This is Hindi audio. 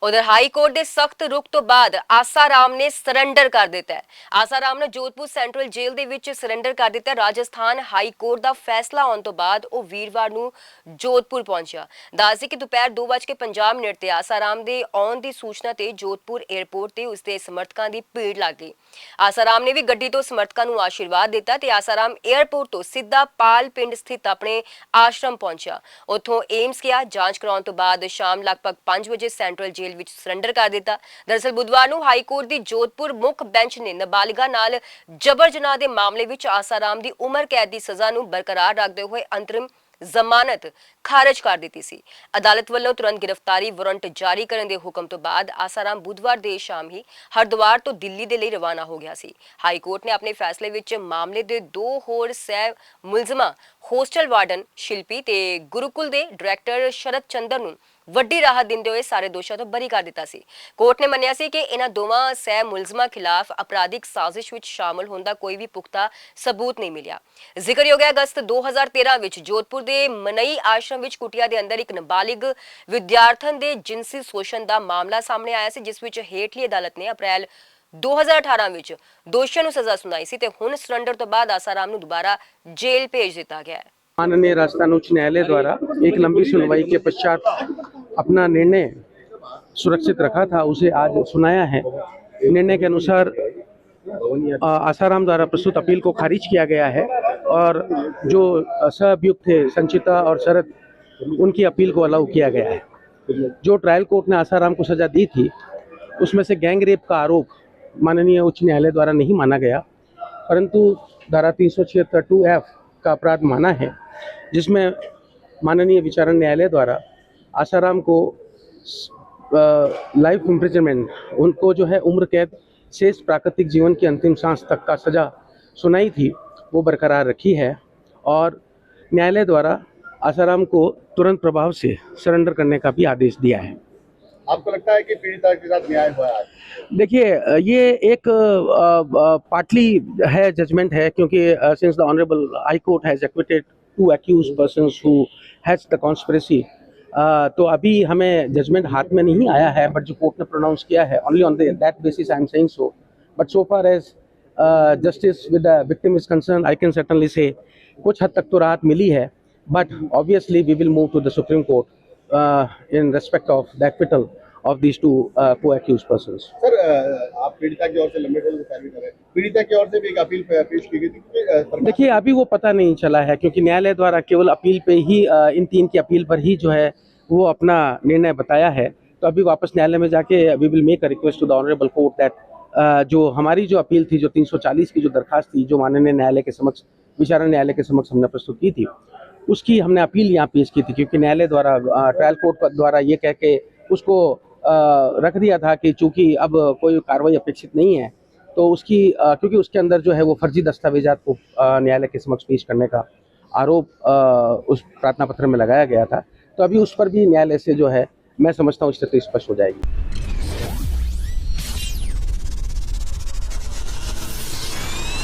उधर हाई कोर्ट के सख्त रुख तो बाद आसाराम ने सरैंडर कर दिता है। आसाराम ने जोधपुर सेंट्रल जेल ਦੇ ਵਿੱਚ ਸਰੈਂਡਰ ਕਰ ਦਿੱਤਾ। ਰਾਜਸਥਾਨ ਹਾਈ ਕੋਰਟ ਦਾ ਫੈਸਲਾ ਆਉਣ ਤੋਂ ਬਾਅਦ ਉਹ ਵੀਰਵਾਰ ਨੂੰ जोधपुर ਪਹੁੰਚਿਆ। ਦੱਸਦੇ ਕਿ ਦੁਪਹਿਰ 2:50 ਤੇ ਆਸਾਰਾਮ ਦੇ ਆਉਣ ਦੀ ਸੂਚਨਾ ਤੇ जोधपुर 에ਅਰਪੋਰਟ ਤੇ ਉਸਦੇ ਸਮਰਥਕਾਂ ਦੀ ਭੀੜ ਲੱਗ ਗਈ। ਆਸਾਰਾਮ ਨੇ ਵੀ ਗੱਡੀ ਤੋਂ ਸਮਰਥਕਾਂ ਨੂੰ ਆਸ਼ੀਰਵਾਦ ਦਿੱਤਾ ਤੇ ਆਸਾਰਾਮ 에ਅਰਪੋਰਟ ਤੋਂ ਸਿੱਧਾ ਪਾਲ ਪਿੰਡ ਸਥਿਤ ਆਪਣੇ ਆਸ਼ਰਮ ਪਹੁੰਚਿਆ। ਉੱਥੋਂ ਏਮਸ ਗਿਆ। ਜਾਂਚ ਕਰਾਉਣ ਤੋਂ ਬਾਅਦ ਸ਼ਾਮ ਲਗਭਗ 5 ਵਜੇ ਸੈਂਟਰਲ जेल ਵਿੱਚ ਸਰੈਂਡਰ ਕਰ ਦਿੱਤਾ। ਦਰਅਸਲ ਬੁੱਧਵਾਰ ਨੂੰ ਹਾਈ ਕੋਰਟ ਦੀ जोधपुर ਮੁੱਖ ਬੈਂਚ ਨੇ ਨਾਬਾਲਿਗਾ ਨਾਲ ਜਬਰ ਜਨਾਹ ਦੇ ਮਾਮਲੇ ਵਿੱਚ ਆਸਾਰਾਮ ਦੀ ਉਮਰ ਕੈਦ ਦੀ ਸਜ਼ਾ ਨੂੰ ਬਰਕਰਾਰ ਰੱਖਦੇ ਹੋਏ ਅੰਤਰਿਮ ਜ਼ਮਾਨਤ ਖਾਰਜ ਕਰ ਦਿੱਤੀ ਸੀ। ਅਦਾਲਤ ਵੱਲੋਂ ਤੁਰੰਤ ਗ੍ਰਿਫਤਾਰੀ ਵਾਰੰਟ ਜਾਰੀ ਕਰਨ ਦੇ ਹੁਕਮ ਤੋਂ ਬਾਅਦ ਆਸਾਰਾਮ ਬੁੱਧਵਾਰ ਦੇ ਸ਼ਾਮ ਹੀ ਹਰਿਦੁਆਰ ਤੋਂ ਦਿੱਲੀ ਦੇ ਲਈ ਰਵਾਨਾ ਹੋ ਗਿਆ ਸੀ। ਹਾਈ ਕੋਰਟ ਨੇ ਆਪਣੇ ਫੈਸਲੇ ਵਿੱਚ ਮਾਮਲੇ ਦੇ 2 ਹੋਰ ਸਹਿ ਮੁਲਜ਼ਮਾਂ ਹੋਸਟਲ ਵਾਰਡਨ ਸ਼ਿਲਪੀ ਤੇ ਗੁਰੂਕੁਲ ਦੇ ਡਾਇਰੈਕਟਰ ਸ਼ਰਤ ਚੰਦਰ ਨੂੰ ਵੱਡੀ ਰਾਹਤ ਦਿੰਦੇ ਹੋਏ ਸਾਰੇ ਦੋਸ਼ਾਂ ਤੋਂ ਬਰੀ ਕਰ ਦਿੱਤਾ ਸੀ। ਕੋਰਟ ਨੇ ਮੰਨਿਆ ਸੀ ਕਿ ਇਹਨਾਂ ਦੋਵਾਂ ਸਹਿ ਮੁਲਜ਼ਮਾਂ ਖਿਲਾਫ ਅਪਰਾਧਿਕ ਸਾਜ਼ਿਸ਼ ਵਿੱਚ ਸ਼ਾਮਲ ਹੋਣ ਦਾ ਕੋਈ ਵੀ ਪੁਖਤਾ ਸਬੂਤ ਨਹੀਂ ਮਿਲਿਆ। ਜ਼ਿਕਰਯੋਗ ਹੈ ਅਗਸਤ 2013 ਵਿੱਚ जोधपुर ਦੇ ਮਨਈ ਆਸ਼ਰਮ ਵਿੱਚ ਕੁਟੀਆ ਦੇ ਅੰਦਰ ਇੱਕ ਨਾਬਾਲਿਗ ਵਿਦਿਆਰਥਣ ਦੇ ਜਿਨਸੀ ਸ਼ੋਸ਼ਣ ਦਾ ਮਾਮਲਾ ਸਾਹਮਣੇ ਆਇਆ ਸੀ, ਜਿਸ ਵਿੱਚ ਹੇਠਲੀ ਅਦਾਲਤ ਨੇ ਅਪ੍ਰੈਲ 2018 ਵਿੱਚ ਦੋਸ਼ੀਆਂ ਨੂੰ ਸਜ਼ਾ ਸੁਣਾਈ ਸੀ ਤੇ ਹੁਣ ਸਰੈਂਡਰ ਤੋਂ ਬਾਅਦ ਆਸਾਰਾਮ ਨੂੰ ਦੁਬਾਰਾ जेल भेज दिया गया है। माननीय राजस्थान उच्च न्यायालय द्वारा एक लंबी सुनवाई के पश्चात अपना निर्णय सुरक्षित रखा था, उसे आज सुनाया है। निर्णय के अनुसार आसाराम द्वारा प्रस्तुत अपील को खारिज किया गया है और जो सहअभियुक्त थे संचिता और शरद, उनकी अपील को अलाउ किया गया है। जो ट्रायल कोर्ट ने आसाराम को सजा दी थी उसमें से गैंग रेप का आरोप माननीय उच्च न्यायालय द्वारा नहीं माना गया, परंतु धारा 376(2)(f) का अपराध माना है, जिसमें माननीय विचारण न्यायालय द्वारा आसाराम को लाइफ इम्प्रिजनमेंट, उनको जो है उम्र कैद शेष प्राकृतिक जीवन की अंतिम सांस तक का सज़ा सुनाई थी, वो बरकरार रखी है और न्यायालय द्वारा आसाराम को तुरंत प्रभाव से सरेंडर करने का भी आदेश दिया है। आपको लगता है कि पीड़िता के साथ न्याय हुआ है? देखिए, ये एक पार्टली है जजमेंट है, क्योंकि since the honourable high court has acquitted 2 accused persons who has the conspiracy, तो अभी हमें जजमेंट हाथ में नहीं आया है, बट जो कोर्ट ने प्रोनाउंस किया है only on that basis I am saying so. But so far as justice with the victim is concern, I can certainly say कुछ हद तक तो राहत मिली है, but obviously we will move to the supreme court in respect of the acquittal of these two co-accused persons. Sir, आप पीड़िता की ओर से लंबे समय से पैरवी कर रहे हैं, पीड़िता की ओर से भी एक अपील पेश की गई थी। देखिए, अभी वो पता नहीं चला है, क्योंकि न्यायालय द्वारा केवल अपील पे ही इन 3 की अपील पर ही जो है वो अपना निर्णय बताया है। तो अभी वापस न्यायालय में जाके we will make a request to the honourable court that जो हमारी जो अपील थी, जो 340 की जो दरखास्त थी, जो माननीय न्यायालय के समक्ष, विचारण न्यायालय के समक्ष हमने प्रस्तुत की थी, उसकी हमने अपील यहाँ पेश की थी, क्योंकि न्यायालय द्वारा ट्रायल कोर्ट द्वारा ये कह के उसको रख दिया था कि चूंकि अब कोई कार्रवाई अपेक्षित नहीं है, तो उसकी क्योंकि उसके अंदर जो है वो फर्जी दस्तावेजात को न्यायालय के समक्ष पेश करने का आरोप उस प्रार्थना पत्र में लगाया गया था। तो अभी उस पर भी न्यायालय से जो है मैं समझता हूँ स्थिति स्पष्ट हो जाएगी।